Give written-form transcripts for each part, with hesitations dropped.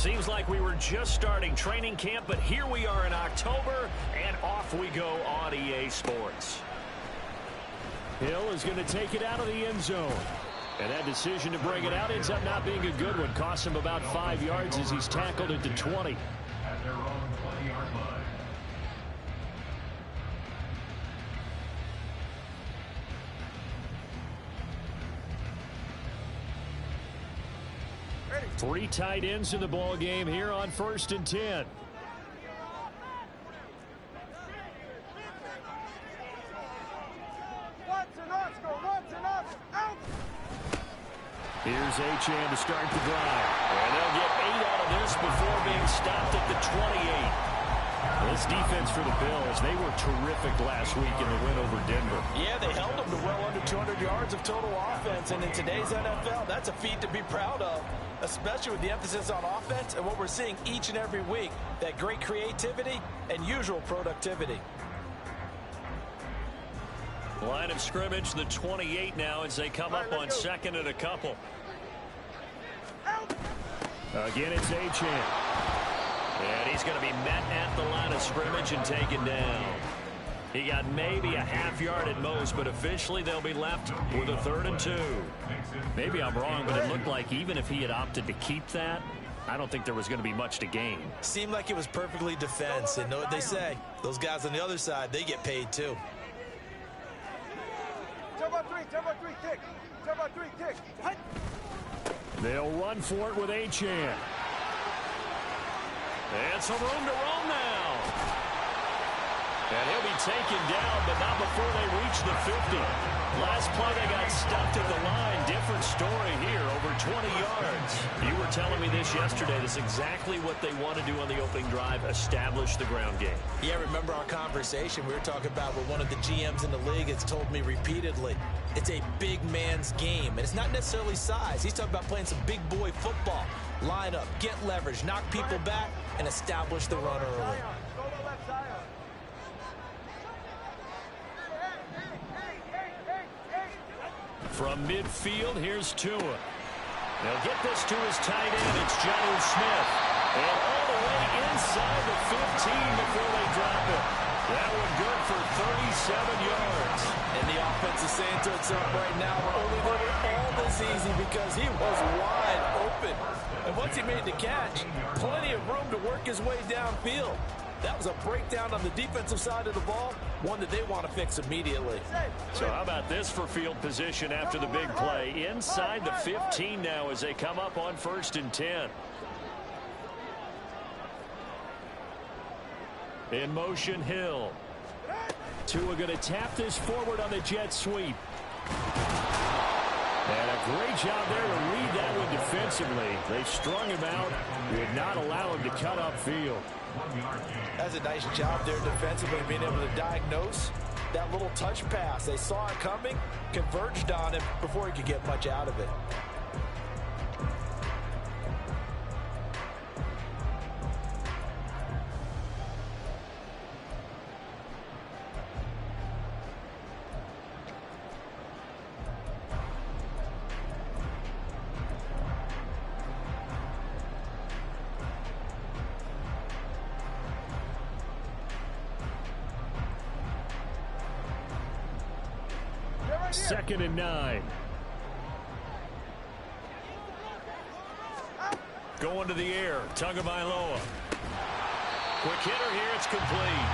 Seems like we were just starting training camp, but here we are in October, and off we go on EA Sports. Hill is going to take it out of the end zone. And that decision to bring it out ends up not being a good one. Costs him about 5 yards as he's tackled at the 20. At their own 20-yard line. Three tight ends in the ball game here on 1st and 10. Here's Achane to start the drive. And they'll get 8 out of this before being stopped at the 28. This defense for the Bills, they were terrific last week in the win over Denver. Yeah, they held them to well under 200 yards of total offense, and in today's NFL, that's a feat to be proud of, especially with the emphasis on offense and what we're seeing each and every week, that great creativity and usual productivity. Line of scrimmage, the 28 now as they come up on 2nd and a couple. Again, it's Achane. And he's going to be met at the line of scrimmage and taken down. He got maybe a half yard at most, but officially they'll be left with a 3rd and 2. Maybe I'm wrong, but it looked like even if he had opted to keep that, I don't think there was going to be much to gain. Seemed like it was perfectly defense, and know what they say. Those guys on the other side, they get paid too. They'll run for it with Achane. And some room to roam now. And he'll be taken down, but not before they reach the 50. Last play, they got stuffed at the line. Different story here, over 20 yards. You were telling me this yesterday. This is exactly what they want to do on the opening drive, establish the ground game. Yeah, remember our conversation we were talking about what one of the GMs in the league has told me repeatedly. It's a big man's game, and it's not necessarily size. He's talking about playing some big boy football. Line up, get leverage, knock people back, and establish the run early. From midfield, here's Tua. They'll get this to his tight end. It's Jonnu Smith. And all the way inside the 15 before they drop it. That one good for 37 yards. And the offense is saying to itself right now, we're only doing all this easy because he was wide open. And once he made the catch, plenty of room to work his way downfield. That was a breakdown on the defensive side of the ball, one that they want to fix immediately. So how about this for field position after the big play? Inside the 15 now as they come up on 1st and 10. In motion, Hill. Tua going to tap this forward on the jet sweep. And a great job there to read that one defensively. They strung him out, would not allow him to cut upfield. That's a nice job there defensively, being able to diagnose that little touch pass. They saw it coming, converged on him before he could get much out of it. Second and 9. Going to the air, Tagovailoa. Quick hitter here, it's complete.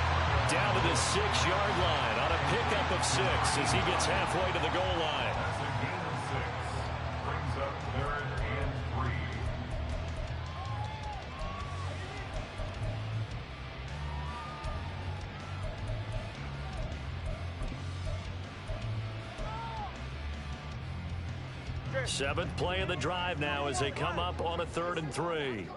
Down to the 6-yard line on a pickup of 6 as he gets halfway to the goal line. That's a gain of 6. Brings up 3rd and 3. Seventh play of the drive now as they come up on a 3rd and 3.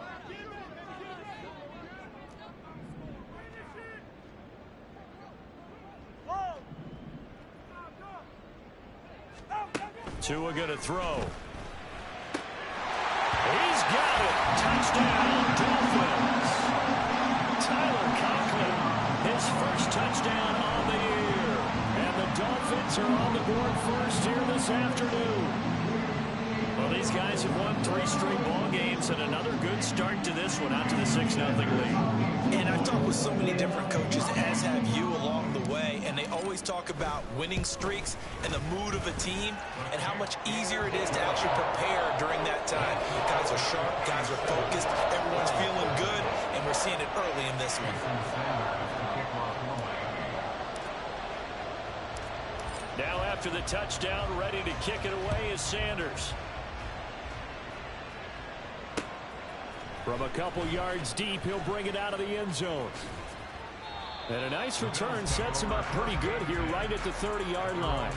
Tua going to throw. He's got it. Touchdown, Dolphins. Tyler Conklin, his first touchdown on the year. And the Dolphins are on the board first here this afternoon. A Well, these guys have won 3 straight ball games and another good start to this one out to the 6-0 lead. And I've talked with so many different coaches, as have you, along the way, and they always talk about winning streaks and the mood of a team and how much easier it is to actually prepare during that time. Guys are sharp, guys are focused, everyone's feeling good, and we're seeing it early in this one. Now after the touchdown, ready to kick it away is Sanders. From a couple yards deep, he'll bring it out of the end zone. And a nice return sets him up pretty good here right at the 30-yard line.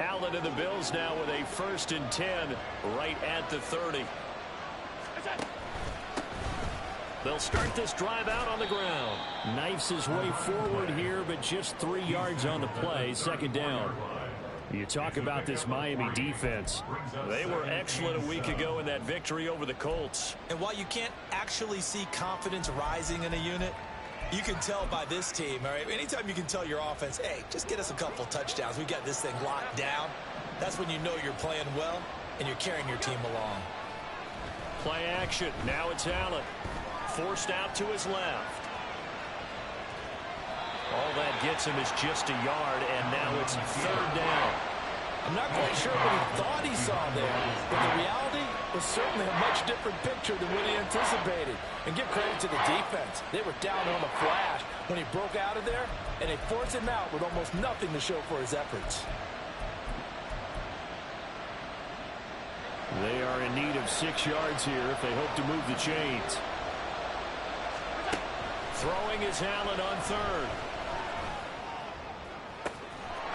Allen and the Bills now with a 1st and 10 right at the 30. They'll start this drive out on the ground. Knifes his way forward here, but just 3 yards on the play. 2nd down. You talk about this Miami defense. They were excellent a week ago in that victory over the Colts. And while you can't actually see confidence rising in a unit, you can tell by this team, all right? Anytime you can tell your offense, hey, just get us a couple touchdowns. We got this thing locked down. That's when you know you're playing well and you're carrying your team along. Play action. Now it's Allen. Forced out to his left. All that gets him is just a yard, and now it's 3rd down. I'm not quite sure what he thought he saw there, but the reality was certainly a much different picture than what he anticipated. And give credit to the defense. They were down on the flash when he broke out of there, and they forced him out with almost nothing to show for his efforts. They are in need of 6 yards here if they hope to move the chains. Throwing is Allen on 3rd.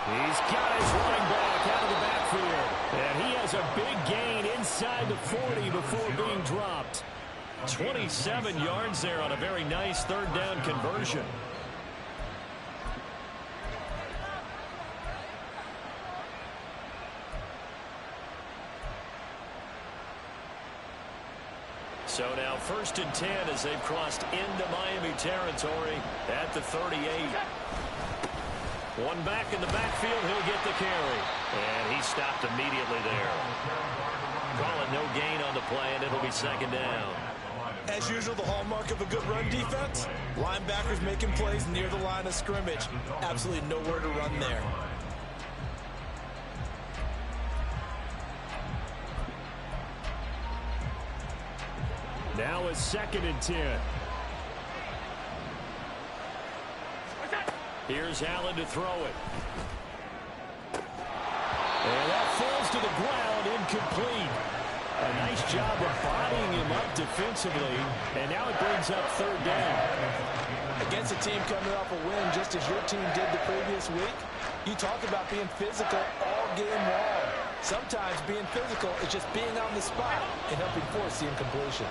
He's got his running back out of the backfield. And he has a big gain inside the 40 before being dropped. 27 yards there on a very nice 3rd down conversion. So now 1st and 10 as they've crossed into Miami territory at the 38. One back in the backfield, he'll get the carry. And he stopped immediately there. Calling no gain on the play, and it'll be 2nd down. As usual, the hallmark of a good run defense, linebackers making plays near the line of scrimmage. Absolutely nowhere to run there. Now it's 2nd and 10. Here's Allen to throw it. And that falls to the ground, incomplete. A nice job of bodying him up defensively. And now it brings up 3rd down. Against a team coming off a win just as your team did the previous week, you talk about being physical all game long. Sometimes being physical is just being on the spot and helping force the incompletion.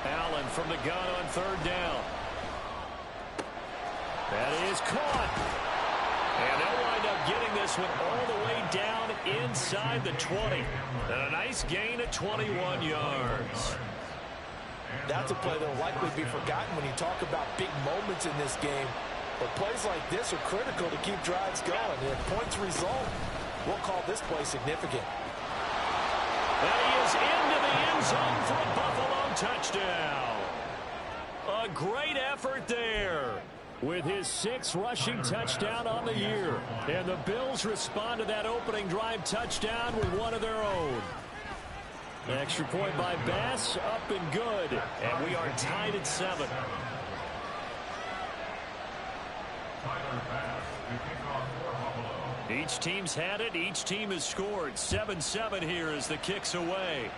Allen from the gun on 3rd down. That is caught. And they'll wind up getting this one all the way down inside the 20. And a nice gain of 21 yards. That's a play that will likely be forgotten when you talk about big moments in this game. But plays like this are critical to keep drives going. And if points result, we'll call this play significant. And he is into the end zone for a Buffalo touchdown. A great effort there with his 6th rushing touchdown on the year. And the Bills respond to that opening drive touchdown with one of their own. An extra point by Bass, up and good. And we are tied at 7. Each team's had it. Each team has scored. 7-7 here as the kick's away.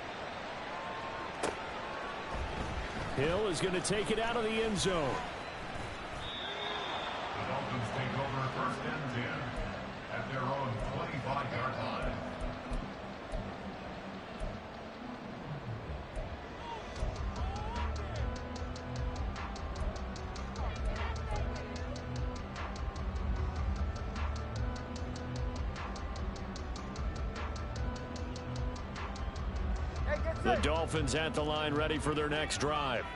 Hill is going to take it out of the end zone. The Dolphins take over 1st and 10 at their own 25-yard line. The Dolphins at the line, ready for their next drive.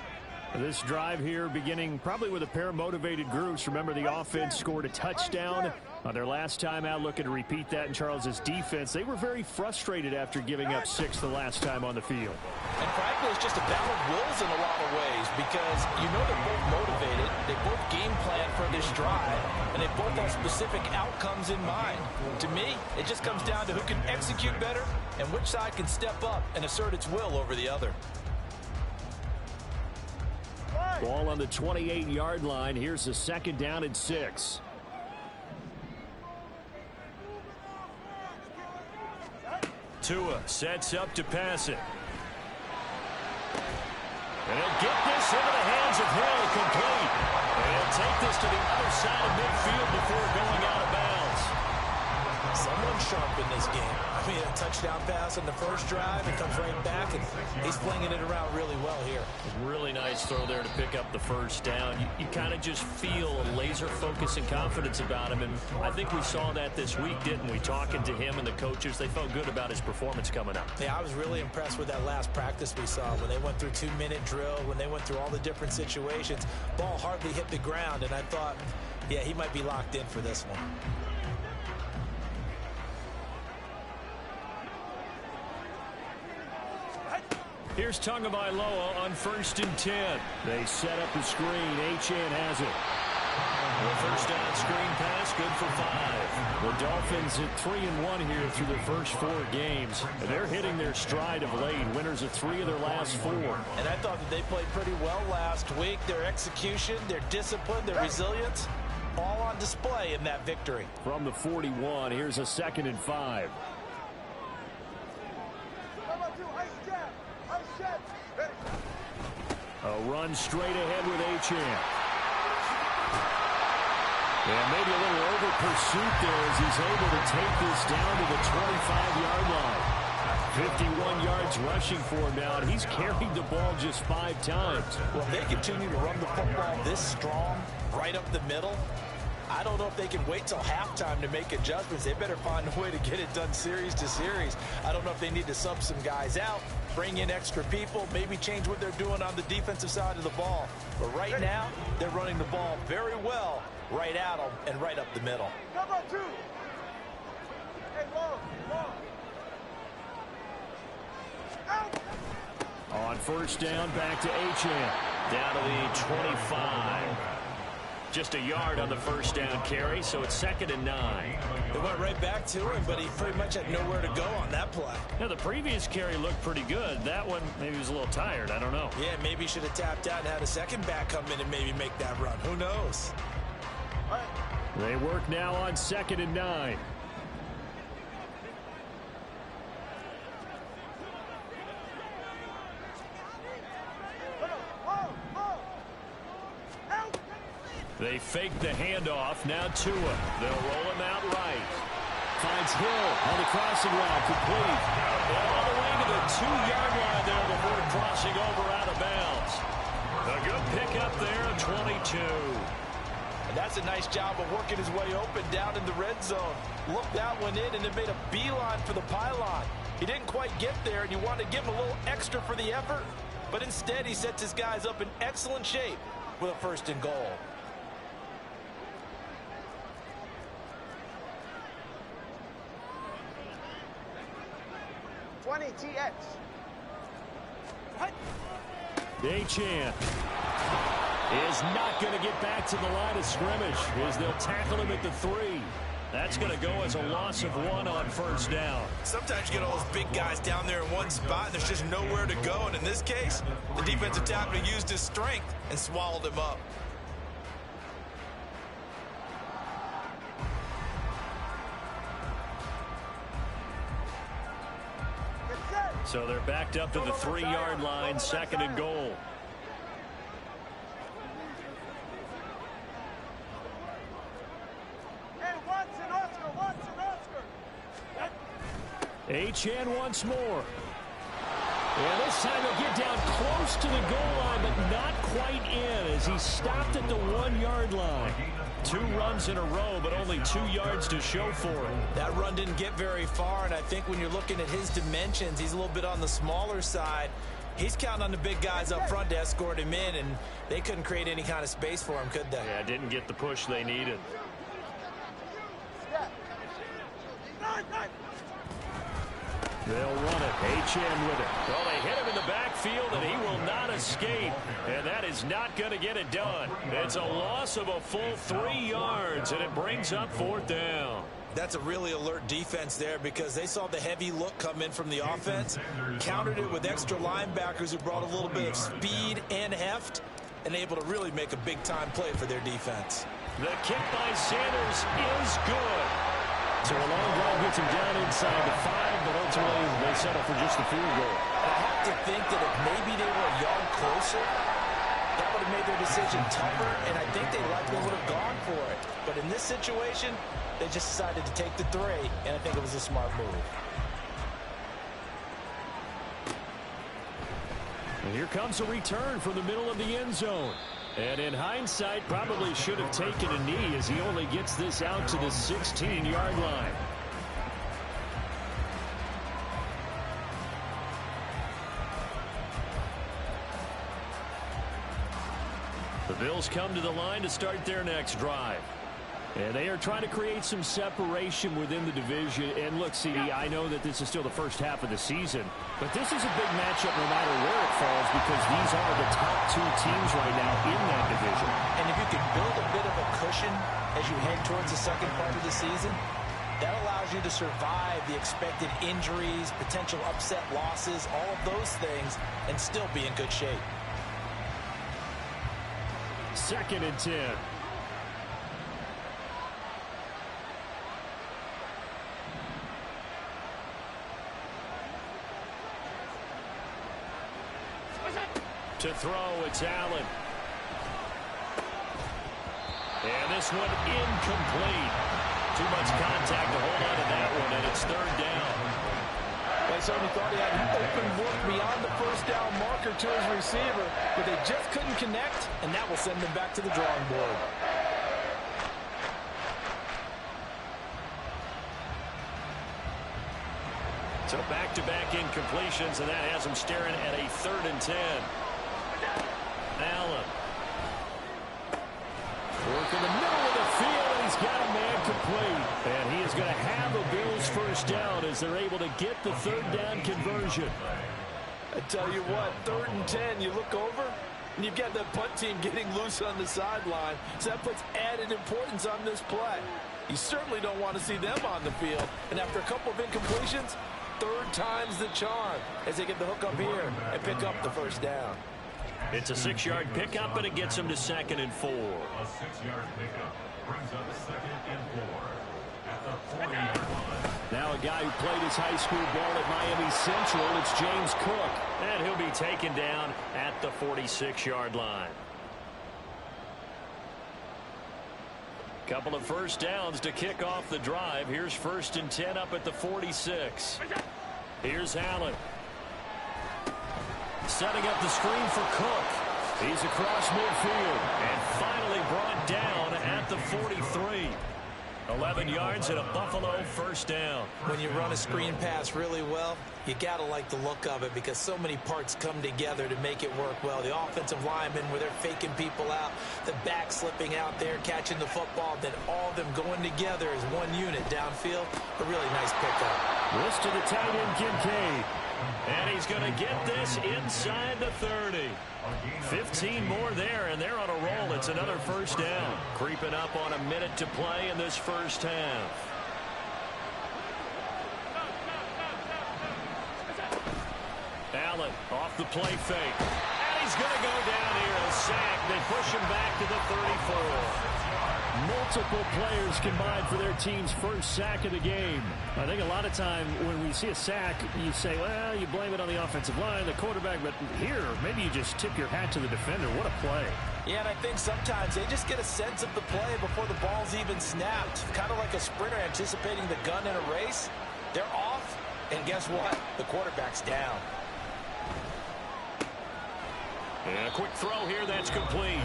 This drive here beginning probably with a pair of motivated groups. Remember, the offense scored a touchdown on their last time out, looking to repeat that in Charles's defense. They were very frustrated after giving up 6 the last time on the field. And frankly, it's just a battle of wills in a lot of ways because you know they're both motivated, they both game plan for this drive, and they both have specific outcomes in mind. To me, it just comes down to who can execute better and which side can step up and assert its will over the other. Ball on the 28-yard line. Here's a 2nd down and 6. Tua sets up to pass it. And he'll get this into the hands of Hill, complete. And he'll take this to the other side of midfield before going out of bounds. Someone sharp in this game. I mean, a touchdown pass on the first drive. It comes right back, and he's flinging it around really well here. Really nice throw there to pick up the first down. You kind of just feel a laser focus and confidence about him, and I think we saw that this week, didn't we? Talking to him and the coaches, they felt good about his performance coming up. Yeah, I was really impressed with that last practice we saw when they went through 2-minute drill, when they went through all the different situations. Ball hardly hit the ground, and I thought, yeah, he might be locked in for this one. Here's Tagovailoa on 1st and 10. They set up the screen. Achane has it. The first down screen pass, good for 5. The Dolphins at 3-1 here through their first 4 games. And they're hitting their stride of late. Winners of 3 of their last 4. And I thought that they played pretty well last week. Their execution, their discipline, their resilience, all on display in that victory. From the 41, here's a 2nd and 5. A run straight ahead with Achane. And maybe a little over pursuit there as he's able to take this down to the 25-yard line. 51 yards rushing for him now, and he's carried the ball just 5 times. Well, if they continue to run the football this strong, right up the middle, I don't know if they can wait till halftime to make adjustments. They better find a way to get it done series to series. I don't know if they need to sub some guys out, bring in extra people, maybe change what they're doing on the defensive side of the ball. But right now, they're running the ball very well right at them and right up the middle. Number 2. Hey, long. Out. On 1st down, back to Achane. Down to the 25. Just a yard on the first down carry, so it's 2nd and 9. They went right back to him, but he pretty much had nowhere to go on that play. Now, the previous carry looked pretty good. That one, maybe he was a little tired. I don't know. Yeah, maybe he should have tapped out and had a second back come in and maybe make that run. Who knows? They work now on 2nd and 9. They fake the handoff. Now Tua. They'll roll him out right. Finds Hill on the crossing route. Complete. All the way to the 2-yard line there before crossing over out of bounds. A good pickup there at 22. And that's a nice job of working his way open down in the red zone. Looked that one in and then made a beeline for the pylon. He didn't quite get there, and you want to give him a little extra for the effort. But instead, he sets his guys up in excellent shape with a 1st and goal. TX. Achane is not going to get back to the line of scrimmage as they'll tackle him at the 3. That's going to go as a loss of 1 on 1st down. Sometimes you get all those big guys down there in one spot, and there's just nowhere to go. And in this case, the defensive tackle used his strength and swallowed him up. So they're backed up to the 3-yard line, 2nd and goal. Hey, Watson, Oscar. Achane once more. And this time he'll get down close to the goal line, but not quite in as he stopped at the 1-yard line. 2 runs in a row, but only 2 yards to show for him. That run didn't get very far, and I think when you're looking at his dimensions, he's a little bit on the smaller side. He's counting on the big guys up front to escort him in, and they couldn't create any kind of space for him, could they? Yeah, didn't get the push they needed. They'll run it. H.M. with it. Well, they hit him in the backfield, and he will not escape. And that is not going to get it done. It's a loss of a full 3 yards, and it brings up 4th down. That's a really alert defense there because they saw the heavy look come in from the offense, countered it with extra linebackers who brought a little bit of speed and heft, and able to really make a big-time play for their defense. The kick by Sanders is good. So a long drive gets him down inside the 5, but ultimately they settle for just the field goal. And I have to think that if maybe they were a yard closer, that would have made their decision tougher, and I think they likely would have gone for it. But in this situation, they just decided to take the 3, and I think it was a smart move. And here comes a return from the middle of the end zone. And in hindsight, probably should have taken a knee as he only gets this out to the 16-yard line. The Bills come to the line to start their next drive. And they are trying to create some separation within the division. And look, CD, I know that this is still the first half of the season, but this is a big matchup no matter where it falls because these are the top 2 teams right now in that division. And if you can build a bit of a cushion as you head towards the second part of the season, that allows you to survive the expected injuries, potential upset losses, all of those things, and still be in good shape. 2nd and 10. To throw, it's Allen. And this one incomplete. Too much contact to hold on to that one, and it's 3rd down. They certainly thought he had an open look beyond the first down marker to his receiver, but they just couldn't connect, and that will send them back to the drawing board. So back-to-back incompletions, and that has them staring at a 3rd and 10. Allen. Work in the middle of the field, and he's got a man complete. And he is going to have a Bills first down as they're able to get the 3rd down conversion. I tell you what, 3rd and 10, you look over, and you've got that punt team getting loose on the sideline, so that puts added importance on this play. You certainly don't want to see them on the field, and after a couple of incompletions, 3rd time's the charm as they get the hook up here and pick up the first down. It's a 6-yard pickup, and it gets them to 2nd and 4. A 6-yard pickup brings up 2nd and 4 at the 40-yard line. Now a guy who played his high school ball at Miami Central, it's James Cook. And he'll be taken down at the 46-yard line. Couple of first downs to kick off the drive. Here's 1st and 10 up at the 46. Here's Allen. Setting up the screen for Cook. He's across midfield and finally brought down at the 43. 11 yards and a Buffalo first down. When you run a screen pass really well, you got to like the look of it because so many parts come together to make it work well. The offensive linemen where they're faking people out, the back slipping out there, catching the football, then all of them going together as one unit downfield. A really nice pickup. This to the tight end, Kincaid. And he's going to get this inside the 30. 15 more there, and they're on a roll. It's another first down. Creeping up on a minute to play in this first half. Allen off the play fake. And he's going to go down here. A sack. They push him back to the 34. Multiple players combined for their team's first sack of the game. I think a lot of time when we see a sack, you say, well, you blame it on the offensive line, the quarterback, but here, maybe you just tip your hat to the defender. What a play. Yeah, and I think sometimes they just get a sense of the play before the ball's even snapped. Kind of like a sprinter anticipating the gun in a race. They're off, and guess what? The quarterback's down. And a quick throw here, that's complete.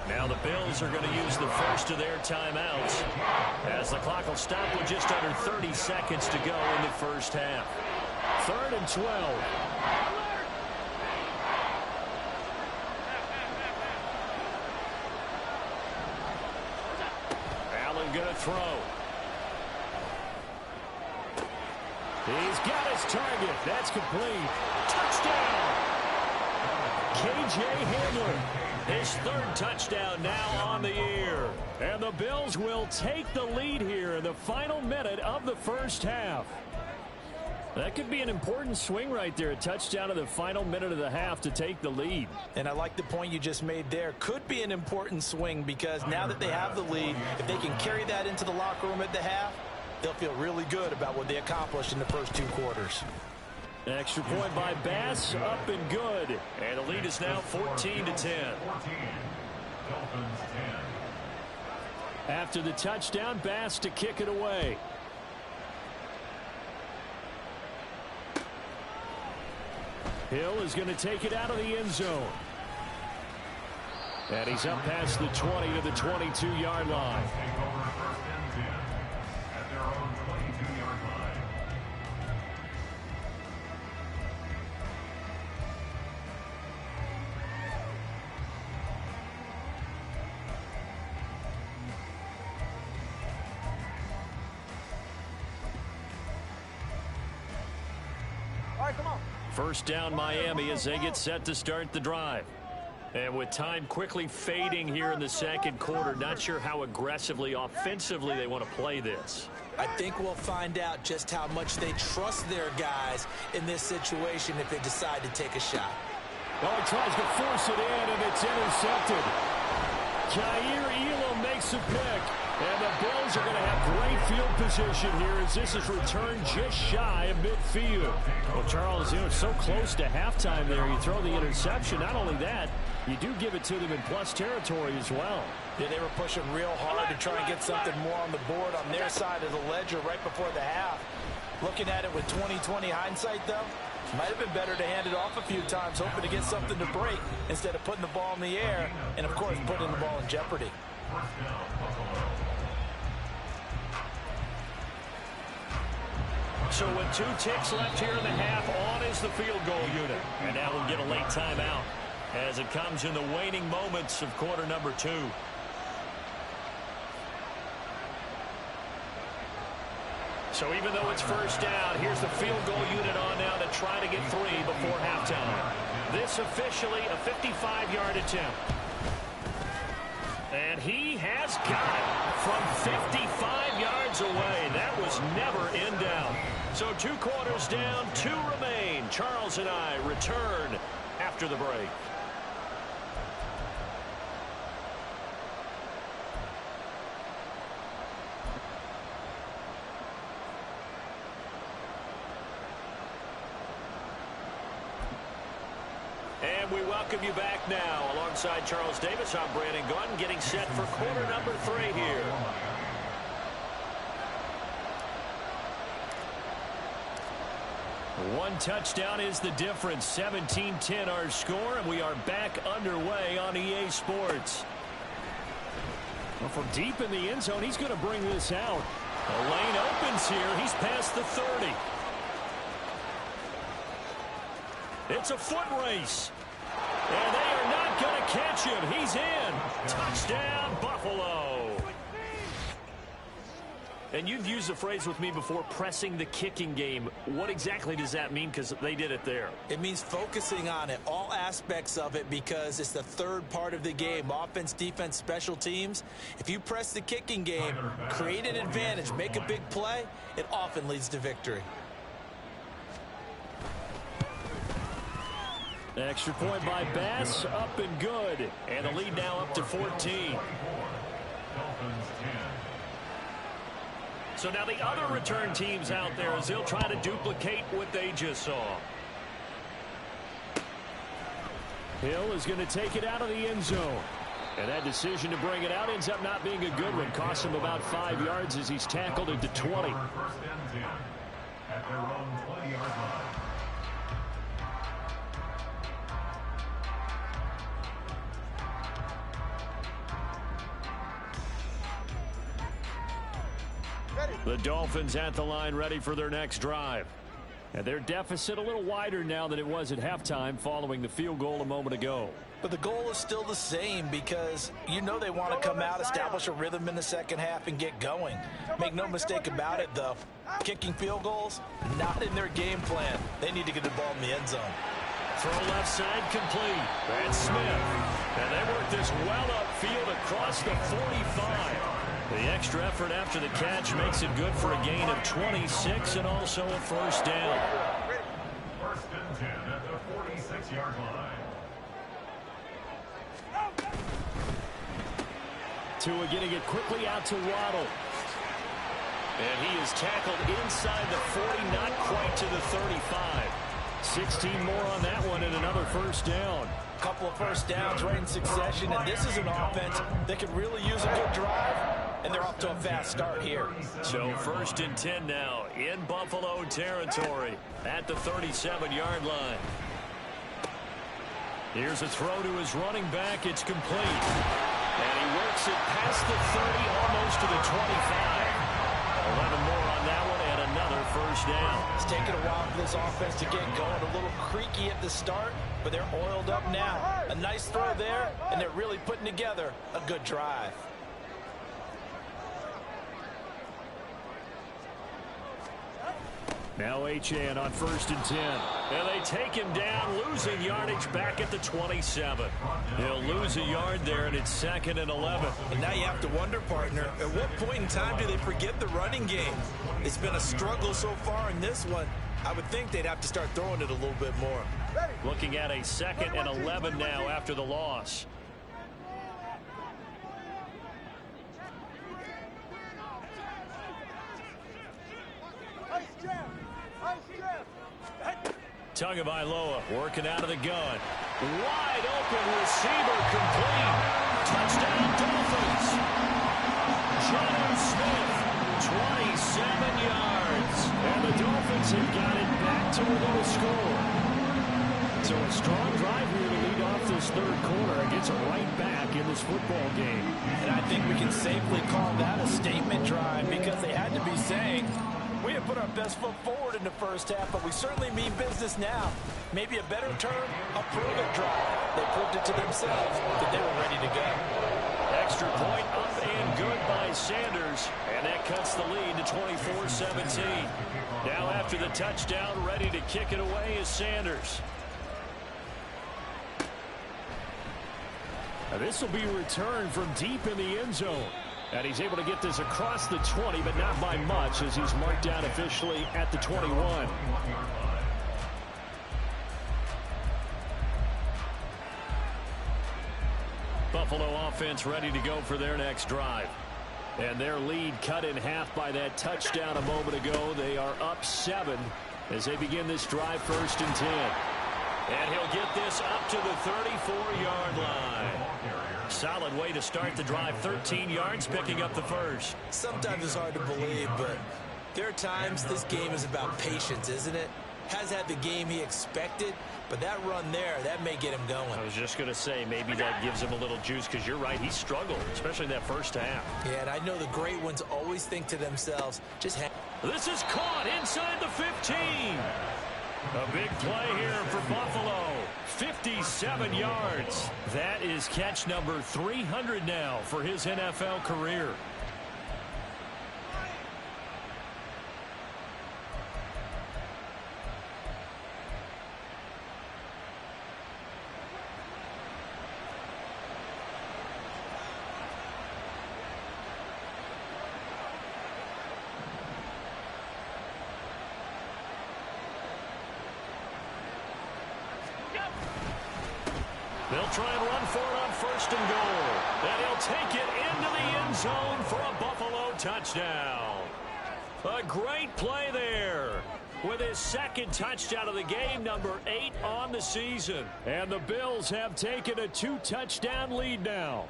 Now the Bills are going to use the first of their timeouts as the clock will stop with just under 30 seconds to go in the first half. 3rd and 12. Allen going to throw. He's got his target. That's complete. Touchdown! K.J. Hamler, his 3rd touchdown now on the year. And the Bills will take the lead here in the final minute of the first half. That could be an important swing right there. A touchdown in the final minute of the half to take the lead. And I like the point you just made there. Could be an important swing because now that they have the lead, if they can carry that into the locker room at the half, they'll feel really good about what they accomplished in the first 2 quarters. Extra point by Bass, up and good. And the lead is now 14-10. After the touchdown, Bass to kick it away. Hill is going to take it out of the end zone. And he's up past the 20 to the 22-yard line. First down Miami as they get set to start the drive. And with time quickly fading here in the second quarter, not sure how aggressively, offensively they want to play this. I think we'll find out just how much they trust their guys in this situation if they decide to take a shot. Oh, he tries to force it in, and it's intercepted. Jair Elam makes a pick. And the Bills are going to have great field position here as this is returned just shy of midfield. Well, Charles, you know, it's so close to halftime there. You throw the interception. Not only that, you do give it to them in plus territory as well. Yeah, they were pushing real hard to try and get something more on the board on their side of the ledger right before the half. Looking at it with 20/20 hindsight, though, might have been better to hand it off a few times, hoping to get something to break instead of putting the ball in the air and, of course, putting the ball in jeopardy. So with 2 ticks left here in the half, on is the field goal unit. And now we'll get a late timeout as it comes in the waning moments of quarter number 2. So even though it's first down, here's the field goal unit on now to try to get 3 before halftime. This officially a 55-yard attempt. And he has got it from 55 yards away. That was never in doubt. So 2 quarters down, 2 remain. Charles and I return after the break. And we welcome you back now. Alongside Charles Davis, I'm Brandon Gaudin, getting set for quarter number 3 here. One touchdown is the difference. 17-10 our score, and we are back underway on EA Sports. Well, from deep in the end zone, he's going to bring this out. The lane opens here. He's past the 30. It's a foot race. And they are not going to catch him. He's in. Touchdown, Buffalo. And you've used the phrase with me before, pressing the kicking game. What exactly does that mean? Because they did it there. It means focusing on it, all aspects of it, because it's the third part of the game. Offense, defense, special teams. If you press the kicking game, create an advantage, make a big play, it often leads to victory. Extra point by Bass, up and good. And the lead now up to 14. So now the other return teams out there as they'll try to duplicate what they just saw. Hill is going to take it out of the end zone. And that decision to bring it out ends up not being a good one. Costs him about 5 yards as he's tackled into 20. First and 10 at their own 20-yard line. The Dolphins at the line ready for their next drive. And their deficit a little wider now than it was at halftime following the field goal a moment ago. But the goal is still the same because you know they want to come out, establish a rhythm in the second half, and get going. Make no mistake about it, though. Kicking field goals, not in their game plan. They need to get the ball in the end zone. Throw left side complete. That's Smith. And they work this well upfield across the 45. The extra effort after the catch makes it good for a gain of 26 and also a first down. First and 10 at the 46-yard line. Tua getting it quickly out to Waddle. And he is tackled inside the 40, not quite to the 35. 16 more on that one and another first down. A couple of first downs right in succession, and this is an offense that could really use a good drive, and they're off to a fast start here. So first and 10 now in Buffalo territory at the 37-yard line. Here's a throw to his running back. It's complete. And he works it past the 30, almost to the 25. 11 more on that one and another first down. It's taken a while for this offense to get going. A little creaky at the start, but they're oiled up now. A nice throw there, and they're really putting together a good drive. Now Achane on first and 10. And they take him down, losing yardage back at the 27. He'll lose a yard there, and it's second and 11. And now you have to wonder, partner, at what point in time do they forget the running game? It's been a struggle so far in this one. I would think they'd have to start throwing it a little bit more. Looking at a second and 11 now after the loss. Tagovailoa working out of the gun. Wide open receiver complete. Touchdown Dolphins. Jonnu Smith, 27 yards. And the Dolphins have got it back to within a score. So a strong drive here to lead off this third quarter and gets it right back in this football game. And I think we can safely call that a statement drive because they had to be saying, we have put our best foot forward in the first half, but we certainly mean business now. Maybe a better term, a prove-it drive. They proved it to themselves that they were ready to go. Extra point up and good by Sanders. And that cuts the lead to 24-17. Now after the touchdown, ready to kick it away is Sanders. Now this will be returned from deep in the end zone. And he's able to get this across the 20, but not by much as he's marked down officially at the 21. Buffalo offense ready to go for their next drive. And their lead cut in half by that touchdown a moment ago. They are up 7 as they begin this drive first and 10. And he'll get this up to the 34-yard line. Solid way to start the drive. 13 yards, picking up the first. Sometimes it's hard to believe, but there are times this game is about patience, isn't it? Has had the game he expected, but that run there, that may get him going. I was just going to say, maybe that gives him a little juice, because you're right, he struggled, especially that first half. Yeah, and I know the great ones always think to themselves, just hang. This is caught inside the 15. A big play here for Buffalo. 57 yards. That is catch number 300 now for his NFL career. They'll try and run for it on first and goal. And he'll take it into the end zone for a Buffalo touchdown. A great play there with his second touchdown of the game, number 8 on the season. And the Bills have taken a 2-touchdown lead now.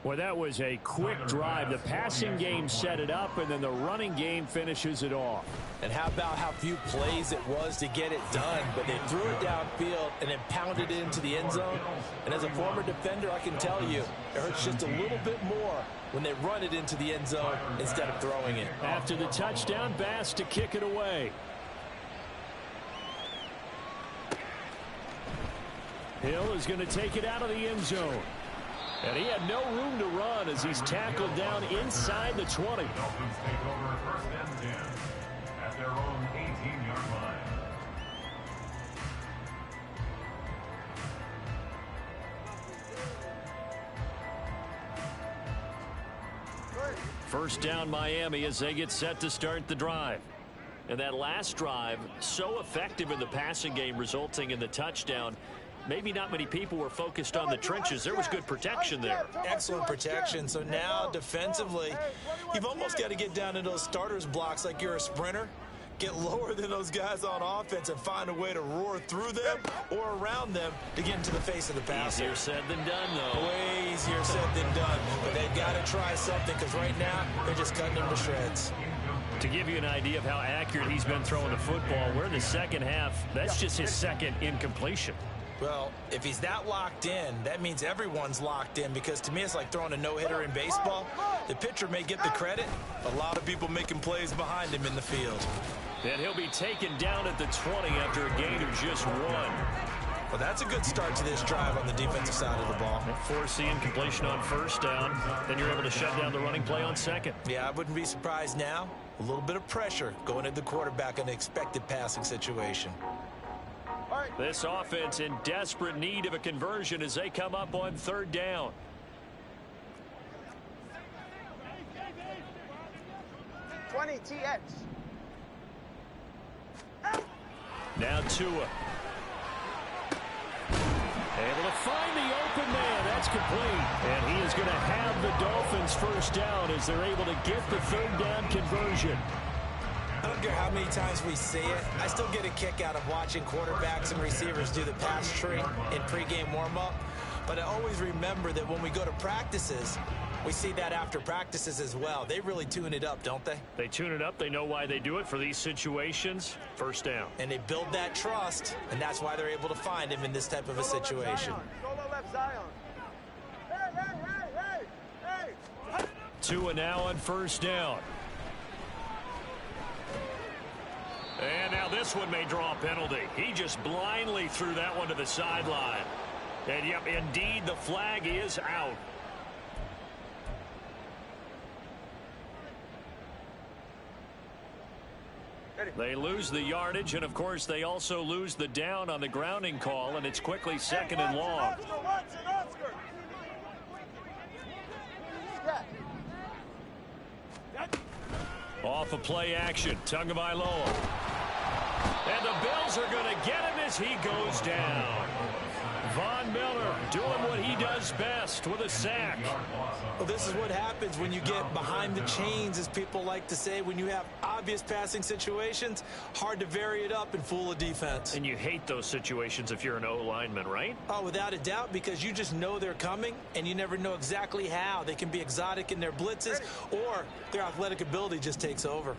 Well, that was a quick drive. The passing game set it up, and then the running game finishes it off. And how about how few plays it was to get it done, but they threw it downfield and then pounded it into the end zone. And as a former defender, I can tell you, it hurts just a little bit more when they run it into the end zone instead of throwing it. After the touchdown, Bass to kick it away. Hill is going to take it out of the end zone. And he had no room to run as he's tackled down inside the 20. Dolphins take over first and 10 at their own 18-yard line. First down Miami as they get set to start the drive. And that last drive, so effective in the passing game, resulting in the touchdown. Maybe not many people were focused on the trenches. There was good protection there. Excellent protection. So now defensively, you've almost got to get down to those starters blocks like you're a sprinter. Get lower than those guys on offense and find a way to roar through them or around them to get into the face of the passer. Easier said than done, though. Way easier said than done. But they've got to try something because right now they're just cutting them to shreds. To give you an idea of how accurate he's been throwing the football, we're in the second half. That's just his second incompletion. Well, if he's that locked in, that means everyone's locked in, because to me it's like throwing a no-hitter in baseball. The pitcher may get the credit, a lot of people making plays behind him in the field. And he'll be taken down at the 20 after a gain of just 1. Well, that's a good start to this drive on the defensive side of the ball. Force the incompletion on first down. Then you're able to shut down the running play on second. Yeah, I wouldn't be surprised now. A little bit of pressure going at the quarterback in an expected passing situation. This offense in desperate need of a conversion as they come up on third down. TX. Now Tua. Able to find the open man. That's complete. And he is going to have the Dolphins first down as they're able to get the third down conversion. I don't care how many times we see it. I still get a kick out of watching quarterbacks and receivers do the pass tree in pregame warm-up. But I always remember that when we go to practices, we see that after practices as well. They really tune it up, don't they? They tune it up. They know why they do it for these situations. First down. And they build that trust, and that's why they're able to find him in this type of a situation. Tua now on first down. And now this one may draw a penalty. He just blindly threw that one to the sideline. And yep, indeed, the flag is out. They lose the yardage, and of course they also lose the down on the grounding call, and it's quickly second and long. Off of play action, Tagovailoa. And the Bills are going to get him as he goes down. Von Miller doing what he does best with a sack. Well, this is what happens when you get behind the chains, as people like to say. When you have obvious passing situations, hard to vary it up and fool a defense. And you hate those situations if you're an O-lineman, right? Oh, without a doubt, because you just know they're coming, and you never know exactly how. They can be exotic in their blitzes, or their athletic ability just takes over.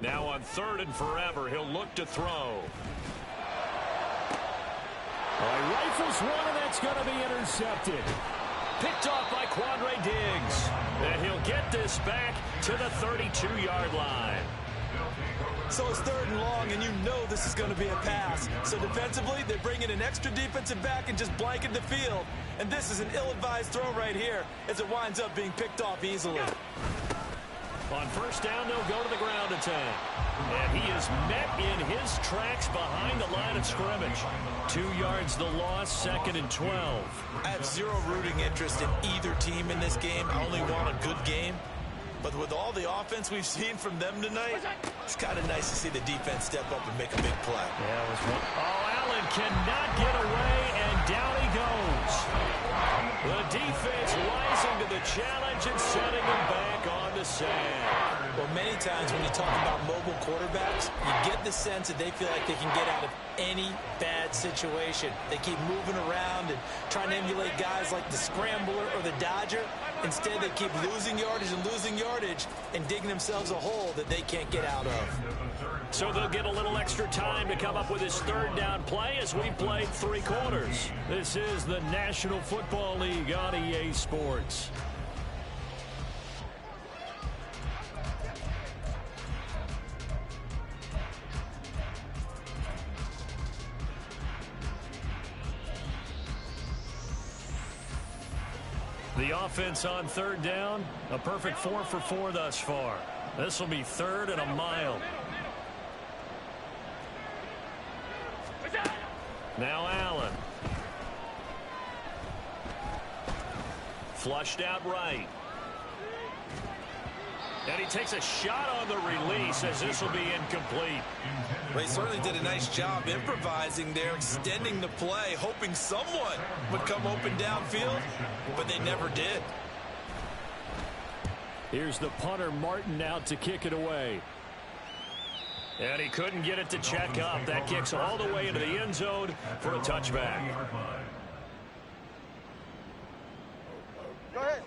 Now on third and forever, he'll look to throw. Rifles one, and that's going to be intercepted. Picked off by Quandre Diggs. And he'll get this back to the 32-yard line. So it's third and long, and you know this is going to be a pass. So defensively, they bring in an extra defensive back and just blanket the field. And this is an ill-advised throw right here as it winds up being picked off easily. On first down, they'll go to the ground attack. And he is met in his tracks behind the line of scrimmage. 2 yards the loss, second and 12. I have zero rooting interest in either team in this game. I only want a good game. But with all the offense we've seen from them tonight, it's kind of nice to see the defense step up and make a big play. Yeah, it was one. Oh, Allen cannot get away, and down he goes. The defense rising to the challenge and setting them back on the sand. Well, many times when you talk about mobile quarterbacks, you get the sense that they feel like they can get out of any bad situation. They keep moving around and trying to emulate guys like the scrambler or the dodger. Instead, they keep losing yardage and digging themselves a hole that they can't get out of. So they'll get a little extra time to come up with his third down play as we played 3 quarters. This is the National Football League on EA Sports. The offense on third down, a perfect 4 for 4 thus far. This will be 3rd and a mile. Now Allen. Flushed out right. And he takes a shot on the release as this will be incomplete. Well, he certainly did a nice job improvising there, extending the play, hoping someone would come open downfield, but they never did. Here's the punter, Martin, out to kick it away. And he couldn't get it to check up. That kicks all the way into the end zone for a touchback. Go ahead.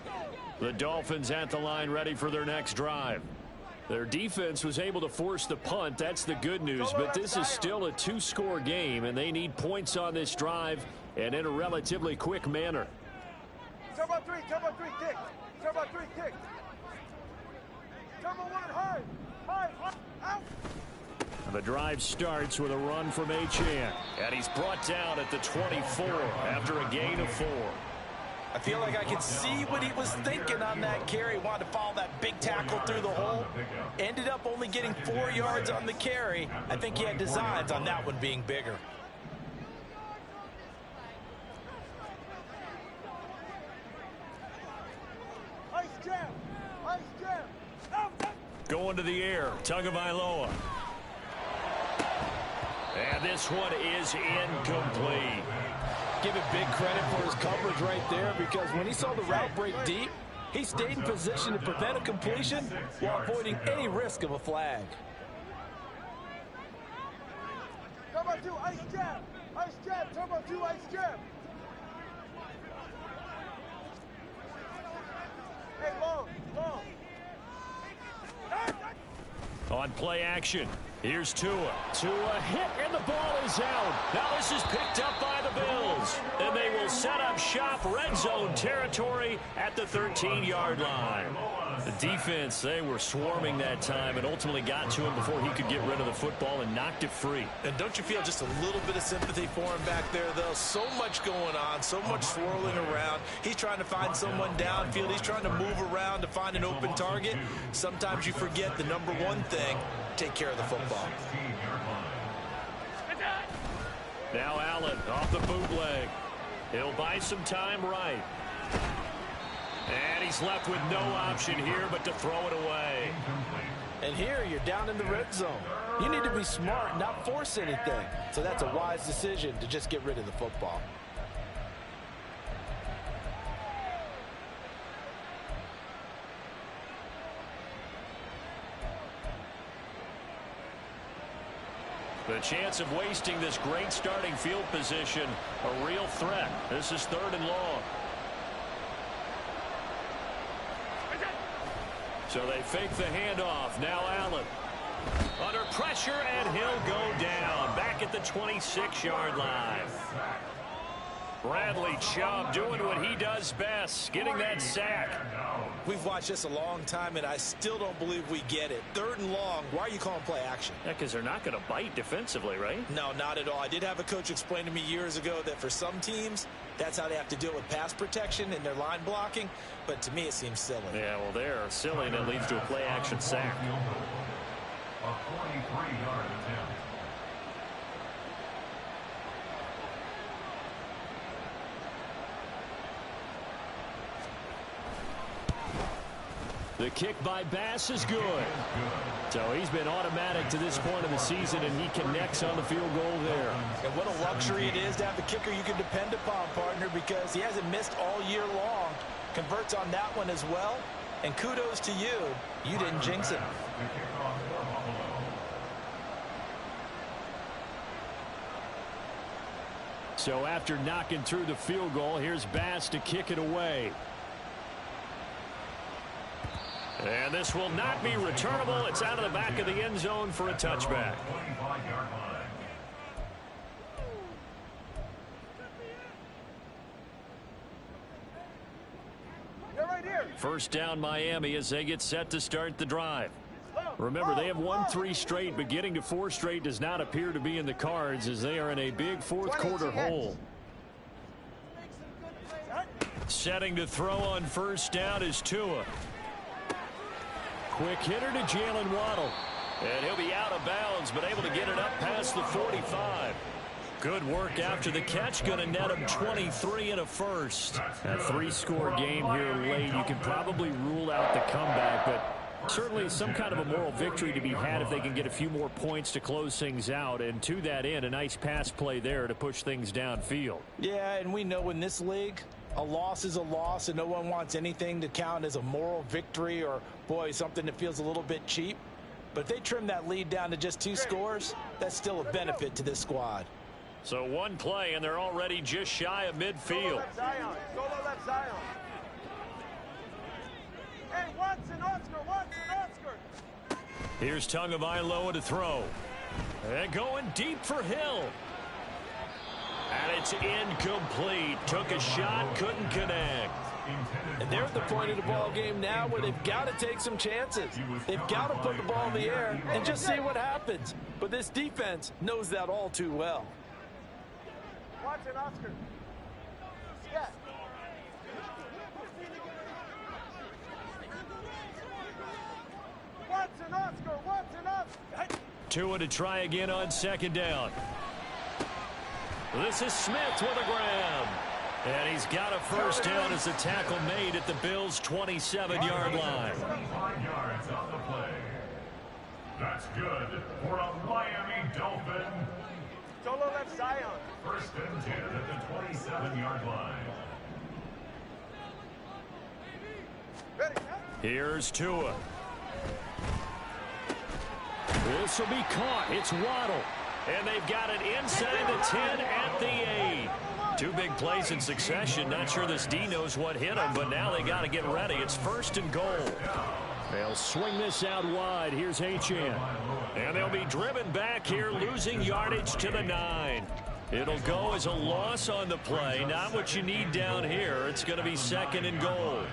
The Dolphins at the line ready for their next drive. Their defense was able to force the punt. That's the good news. But this is still a 2-score game, and they need points on this drive and in a relatively quick manner. Turbo 3, kick. Turbo 3, kick. Turbo 1, high, out. The drive starts with a run from Achane. And he's brought down at the 24 after a gain of 4. I feel like I could see what he was thinking on that carry. Wanted to follow that big tackle through the hole. Ended up only getting 4 yards on the carry. I think he had designs on that one being bigger. Ice jam. Going to the air, Tagovailoa. And this one is incomplete. Give it big credit for his coverage right there, because when he saw the route break deep, he stayed in position to prevent a completion while avoiding any risk of a flag. Turbo 2, ice jam. Turbo 2, ice jam. Hey, long. On play action, here's Tua. Tua hit, and the ball is out. Now this is picked up by the Bills. And they will set up shop red zone territory at the 13-yard line. The defense, they were swarming that time and ultimately got to him before he could get rid of the football and knocked it free. And don't you feel just a little bit of sympathy for him back there, though? So much going on, so much swirling around. He's trying to find someone downfield. He's trying to move around to find an open target. Sometimes you forget the number one thing, take care of the football. Now Allen off the bootleg. He'll buy some time right. And he's left with no option here but to throw it away. And here you're down in the red zone. You need to be smart, not force anything. So that's a wise decision to just get rid of the football. The chance of wasting this great starting field position, a real threat. This is 3rd and long. So they fake the handoff. Now Allen. Under pressure, and he'll go down. Back at the 26-yard line. Bradley Chubb doing what he does best, getting that sack. We've watched this a long time, and I still don't believe we get it. 3rd and long, why are you calling play action? Yeah, because they're not going to bite defensively, right? No, not at all. I did have a coach explain to me years ago that for some teams, that's how they have to deal with pass protection and their line blocking. But to me, it seems silly. Yeah, well, they're silly, and it leads to a play action sack. A 43-yard attempt. The kick by Bass is good. So he's been automatic to this point of the season, and he connects on the field goal there. And what a luxury it is to have the kicker you can depend upon, partner, because he hasn't missed all year long. Converts on that one as well. And kudos to you. You didn't jinx it. So after knocking through the field goal, here's Bass to kick it away. And this will not be returnable. It's out of the back of the end zone for a touchback. They're right here. First down Miami as they get set to start the drive. Remember, they have won 3 straight, but getting to 4 straight does not appear to be in the cards as they are in a big fourth quarter hole. Setting to throw on first down is Tua. Quick hitter to Jalen Waddle. And he'll be out of bounds, but able to get it up past the 45. Good work after the catch. Going to net him 23 and a first. A 3-score game here late. You can probably rule out the comeback, but certainly some kind of a moral victory to be had if they can get a few more points to close things out. And to that end, a nice pass play there to push things downfield. Yeah, and we know in this league, a loss is a loss, and no one wants anything to count as a moral victory or, boy, something that feels a little bit cheap. But if they trim that lead down to just 2 scores, that's still a benefit to this squad. So one play, and they're already just shy of midfield. Solo left Zion. Hey, Watson, Oscar. Here's Tagovailoa to throw. And going deep for Hill. And it's incomplete. Took a shot, couldn't connect. And they're at the point of the ball game now where they've got to take some chances. They've got to put the ball in the air and just see what happens. But this defense knows that all too well. Watson, Oscar. Yeah. Watson, Oscar. Tua to try again on second down. This is Smith with a grab. And he's got a first down as the tackle made at the Bills' 27-yard line. 25 yards on the play. That's good for a Miami Dolphin. Solo left Zion. First and 10 at the 27-yard line. Ready. Here's Tua. This will be caught. It's Waddle. And they've got it inside the 10 at the 8. 2 big plays in succession. Not sure this D knows what hit them, but now they got to get ready. It's first and goal. They'll swing this out wide. Here's Achane. And they'll be driven back here, losing yardage to the 9. It'll go as a loss on the play. Not what you need down here. It's going to be second and goal.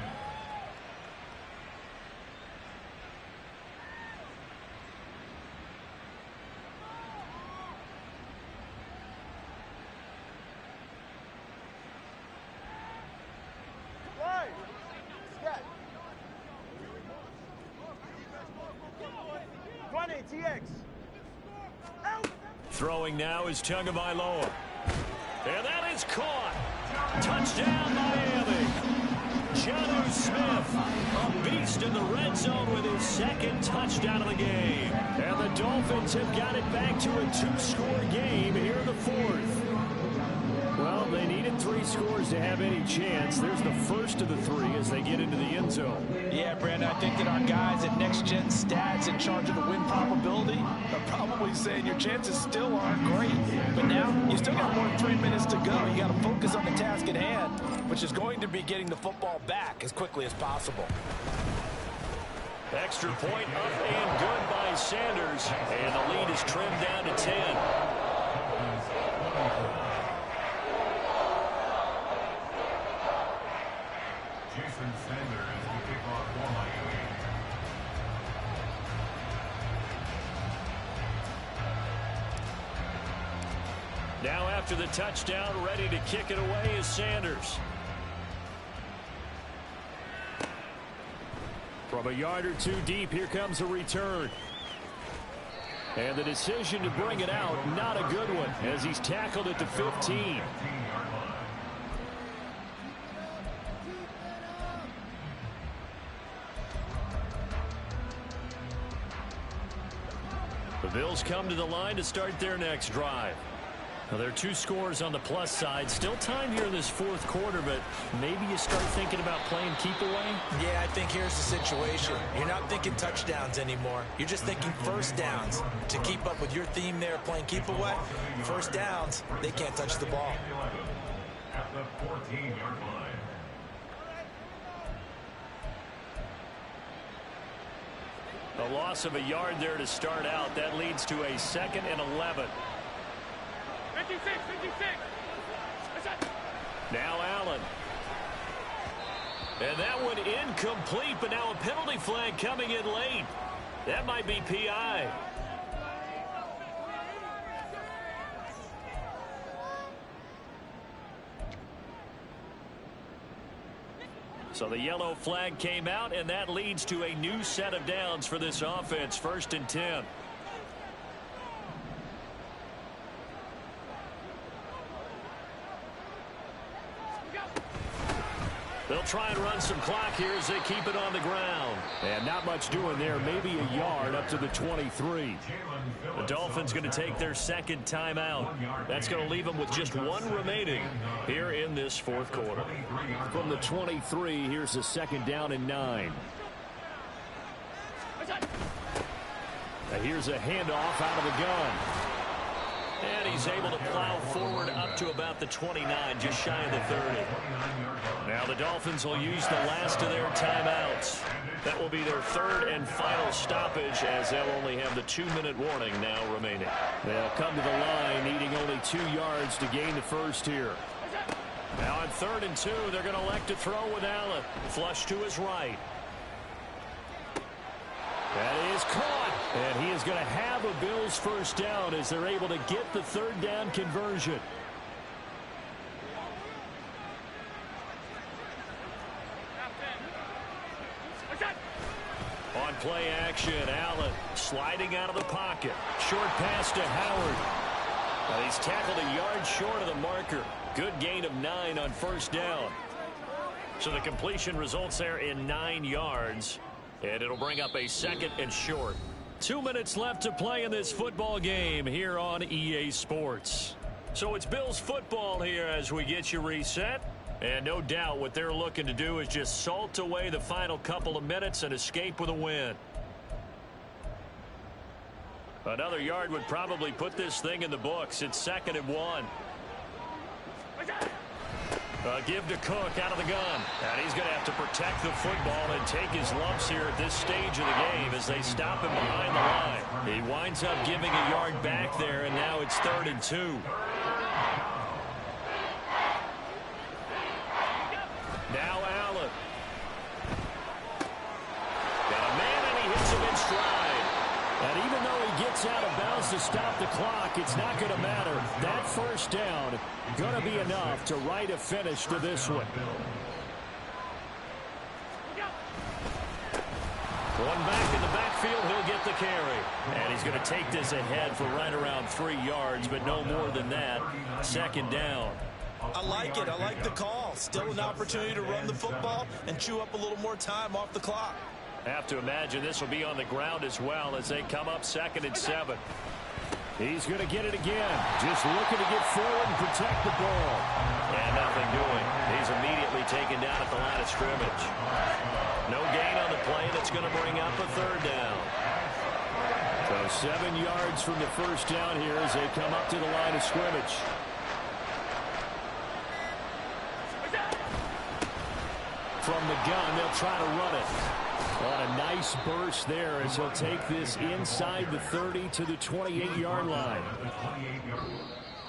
Throwing now is Tagovailoa. And that is caught. Touchdown, Miami. Jonnu Smith, a beast in the red zone with his second touchdown of the game. And the Dolphins have got it back to a 2-score game here in the 4th. Well, they needed 3 scores to have any chance. There's the first of the 3 as they get into the end zone. Yeah, Brandon, I think that our guys at Next Gen Stats in charge of the win probability are probably saying your chances still aren't great. But now you still got more than 3 minutes to go. You got to focus on the task at hand, which is going to be getting the football back as quickly as possible. Extra point up and good by Sanders. And the lead is trimmed down to 10. Jason Sanders will kick off for Miami. Now after the touchdown, ready to kick it away is Sanders. From a yard or 2 deep, here comes a return. And the decision to bring it out, not a good one, as he's tackled at the 15. The Bills come to the line to start their next drive. Now, there are 2 scores on the plus side. Still time here in this fourth quarter, but maybe you start thinking about playing keep away? Yeah, I think here's the situation. You're not thinking touchdowns anymore. You're just thinking first downs. To keep up with your theme there, playing keep away, first downs, they can't touch the ball. At the 14-yard line. A loss of a yard there to start out. That leads to a 2nd and 11. 56. Now Allen. And that one incomplete, but now a penalty flag coming in late. That might be PI. So the yellow flag came out, and that leads to a new set of downs for this offense. 1st and 10. They'll try and run some clock here as they keep it on the ground. And not much doing there. Maybe a yard up to the 23. The Dolphins going to take their 2nd timeout. That's going to leave them with just 1 remaining here in this fourth quarter. From the 23, here's a 2nd down and 9. Now here's a handoff out of the gun. And he's able to plow forward up to about the 29, just shy of the 30. Now the Dolphins will use the last of their timeouts. That will be their 3rd and final stoppage, as they'll only have the 2-minute warning now remaining. They'll come to the line needing only 2 yards to gain the first here. Now on 3rd and 2, they're going to elect to throw with Allen. Flush to his right. That is caught. And he is going to have a Bills first down as they're able to get the 3rd down conversion. On play action, Allen sliding out of the pocket. Short pass to Howard. Well, he's tackled a yard short of the marker. Good gain of 9 on 1st down. So the completion results there in 9 yards. And it'll bring up a 2nd and short. 2 minutes left to play in this football game here on EA Sports. So it's Bills football here as we get you reset. And no doubt what they're looking to do is just salt away the final couple of minutes and escape with a win. Another yard would probably put this thing in the books. It's 2nd and 1. Give to Cook out of the gun. And he's going to have to protect the football and take his lumps here at this stage of the game as they stop him behind the line. He winds up giving a yard back there, and now it's 3rd and 2. Now Allen. Got a man, and he hits him in stride. And even though he gets out of bounds to stop the clock, it's not going to matter. That first down going to be enough to write a finish to this one. Going back in the backfield, he'll get the carry. And he's going to take this ahead for right around 3 yards, but no more than that. 2nd down. I like it. I like the call. Still an opportunity to run the football and chew up a little more time off the clock. Have to imagine this will be on the ground as well as they come up 2nd and 7. He's going to get it again. Just looking to get forward and protect the ball. And nothing doing. He's immediately taken down at the line of scrimmage. No gain on the play. That's going to bring up a 3rd down. So 7 yards from the first down here as they come up to the line of scrimmage. From the gun, they'll try to run it. On a nice burst there as he'll take this inside the 30 to the 28-yard line.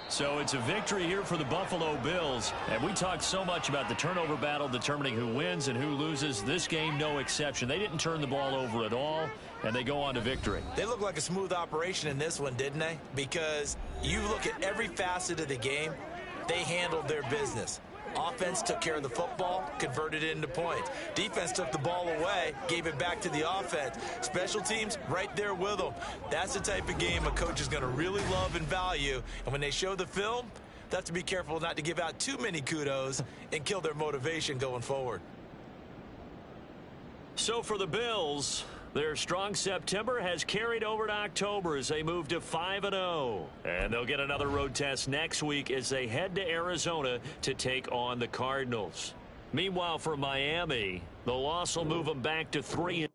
So it's a victory here for the Buffalo Bills. And we talked so much about the turnover battle determining who wins and who loses. This game, no exception. They didn't turn the ball over at all, and they go on to victory. They look like a smooth operation in this one, didn't they? Because you look at every facet of the game, they handled their business. Offense took care of the football, converted it into points. Defense took the ball away, gave it back to the offense. Special teams, right there with them. That's the type of game a coach is going to really love and value. And when they show the film, they have to be careful not to give out too many kudos and kill their motivation going forward. So for the Bills, Their strong September has carried over to October as they move to 5-0. And they'll get another road test next week as they head to Arizona to take on the Cardinals. Meanwhile, for Miami, the loss will move them back to 3-.